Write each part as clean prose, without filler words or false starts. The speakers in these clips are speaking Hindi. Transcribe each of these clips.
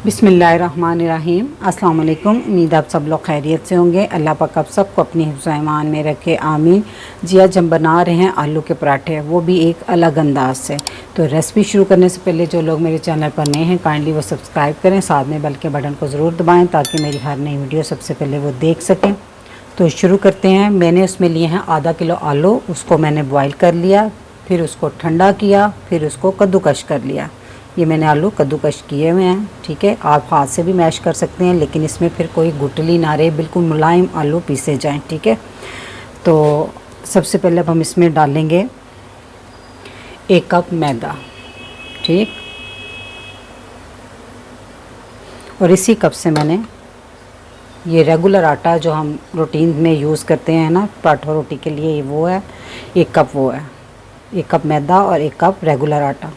बिस्मिल्लाहिर्रहमानिर्रहीम। अस्सलाम वालेकुम। उम्मीद आप सब लोग खैरियत से होंगे। अल्लाह पाक आप सबको अपनी हिफ्ज़ ईमान में रखे, आमीन। जी आज हम बना रहे हैं आलू के पराठे, वो भी एक अलग अंदाज से। तो रेसिपी शुरू करने से पहले जो लोग मेरे चैनल पर नए हैं काइंडली वो सब्सक्राइब करें, साथ में बेल के बटन को ज़रूर दबाएँ ताकि मेरी हर नई वीडियो सबसे पहले वो देख सकें। तो शुरू करते हैं। मैंने उसमें लिए हैं आधा किलो आलू, उसको मैंने बॉयल कर लिया, फिर उसको ठंडा किया, फिर उसको कद्दूकश कर लिया। ये मैंने आलू कद्दूकश किए हुए हैं, ठीक है। आप हाथ से भी मैश कर सकते हैं, लेकिन इसमें फिर कोई गुठली ना रहे, बिल्कुल मुलायम आलू पीसे जाएं, ठीक है। तो सबसे पहले अब हम इसमें डालेंगे 1 कप मैदा, ठीक। और इसी कप से मैंने ये रेगुलर आटा जो हम रूटीन में यूज़ करते हैं ना पराठा रोटी के लिए, वो है 1 कप, वो है 1 कप मैदा और 1 कप रेगुलर आटा।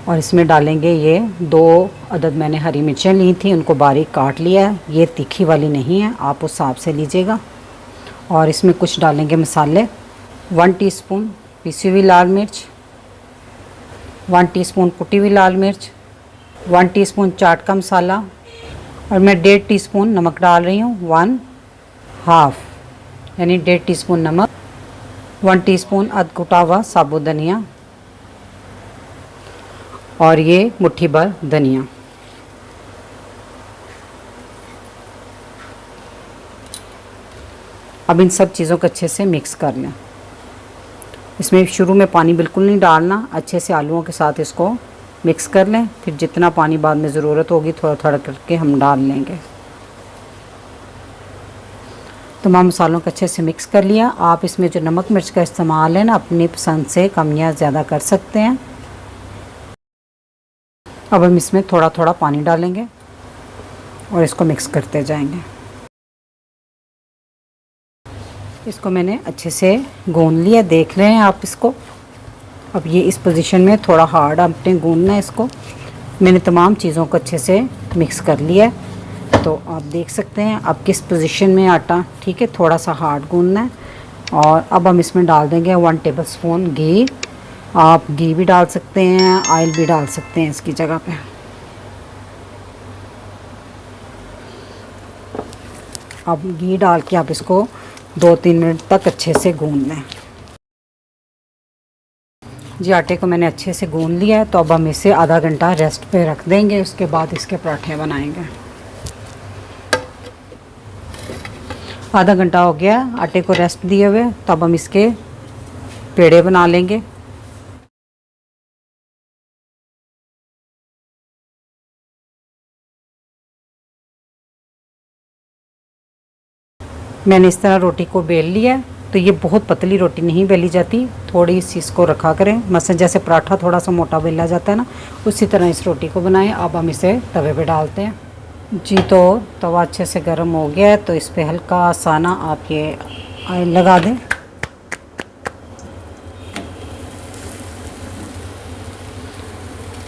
और इसमें डालेंगे ये 2 अदद मैंने हरी मिर्चें ली थी, उनको बारीक काट लिया है। ये तीखी वाली नहीं है, आप उस हिसाब से लीजिएगा। और इसमें कुछ डालेंगे मसाले। 1 टीस्पून पिसी हुई लाल मिर्च, 1 टीस्पून कुटी हुई लाल मिर्च, 1 टीस्पून चाट का मसाला, और मैं 1.5 टीस्पून नमक डाल रही हूँ। 1/2 यानी 1.5 टीस्पून नमक, 1 टीस्पून अध कुटा हुआ साबुत धनिया, और ये मुट्ठी भर धनिया। अब इन सब चीज़ों को अच्छे से मिक्स कर लें। इसमें शुरू में पानी बिल्कुल नहीं डालना, अच्छे से आलूओं के साथ इसको मिक्स कर लें। फिर जितना पानी बाद में ज़रूरत होगी थोड़ा थोड़ा करके हम डाल लेंगे। तमाम मसालों को अच्छे से मिक्स कर लिया। आप इसमें जो नमक मिर्च का इस्तेमाल है ना, अपनी पसंद से कम या ज़्यादा कर सकते हैं। अब हम इसमें थोड़ा थोड़ा पानी डालेंगे और इसको मिक्स करते जाएंगे। इसको मैंने अच्छे से गूंद लिया, देख रहे हैं आप इसको। अब ये इस पोजीशन में थोड़ा हार्ड आपने गूंदना है इसको। मैंने तमाम चीज़ों को अच्छे से मिक्स कर लिया है, तो आप देख सकते हैं अब किस पोजीशन में आटा, ठीक है। थोड़ा सा हार्ड गूंदना है। और अब हम इसमें डाल देंगे 1 टेबलस्पून घी। आप घी भी डाल सकते हैं, ऑयल भी डाल सकते हैं इसकी जगह पे। अब घी डाल के आप इसको 2-3 मिनट तक अच्छे से गूंद लें। जी आटे को मैंने अच्छे से गूंद लिया है, तो अब हम इसे आधा घंटा रेस्ट पे रख देंगे। उसके बाद इसके पराठे बनाएंगे। आधा घंटा हो गया आटे को रेस्ट दिए हुए, तो अब हम इसके पेड़े बना लेंगे। मैंने इस तरह रोटी को बेल लिया है। तो ये बहुत पतली रोटी नहीं बेली जाती, थोड़ी सी इसको रखा करें। मसलन जैसे पराठा थोड़ा सा मोटा बेला जाता है ना, उसी तरह इस रोटी को बनाएं। अब हम इसे तवे पे डालते हैं। जी तो तवा अच्छे से गर्म हो गया है, तो इस पर हल्का सा ना आप ये ऑयल लगा दें।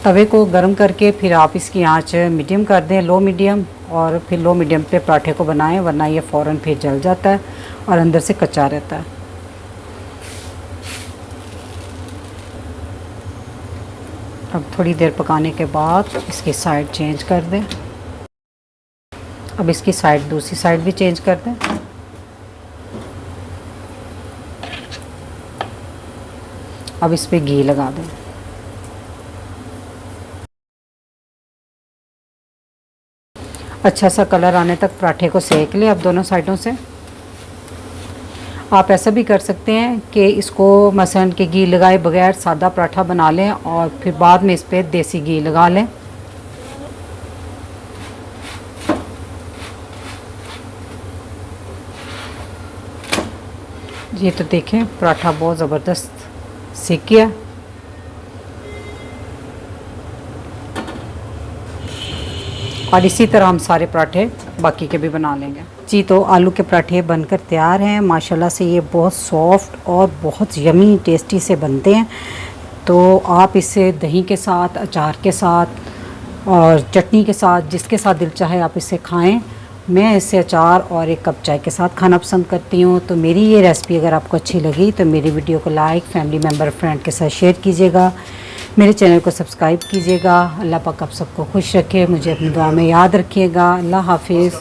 तवे को गर्म करके फिर आप इसकी आंच मीडियम कर दें, लो मीडियम, और फिर लो मीडियम पे पराठे को बनाएं, वरना ये फ़ौरन फिर जल जाता है और अंदर से कच्चा रहता है। अब थोड़ी देर पकाने के बाद इसकी साइड चेंज कर दें। अब इसकी साइड दूसरी साइड भी चेंज कर दें। अब इस पे घी लगा दें। अच्छा सा कलर आने तक पराठे को सेक लें अब दोनों साइडों से। आप ऐसा भी कर सकते हैं कि इसको मसलन के घी लगाए बगैर सादा पराठा बना लें और फिर बाद में इस पर देसी घी लगा लें। ये तो देखें पराठा बहुत ज़बरदस्त सेक गया। और इसी तरह हम सारे पराठे बाकी के भी बना लेंगे। जी तो आलू के पराठे बनकर तैयार हैं। माशाल्लाह से ये बहुत सॉफ्ट और बहुत यमी टेस्टी से बनते हैं। तो आप इसे दही के साथ, अचार के साथ और चटनी के साथ, जिसके साथ दिल चाहे आप इसे खाएं। मैं इसे अचार और 1 कप चाय के साथ खाना पसंद करती हूँ। तो मेरी ये रेसिपी अगर आपको अच्छी लगी तो मेरी वीडियो को लाइक, फैमिली मेम्बर, फ्रेंड के साथ शेयर कीजिएगा। मेरे चैनल को सब्सक्राइब कीजिएगा। अल्लाह पाक आप सबको खुश रखे, मुझे अपनी दुआ में याद रखिएगा। अल्लाह हाफिज़।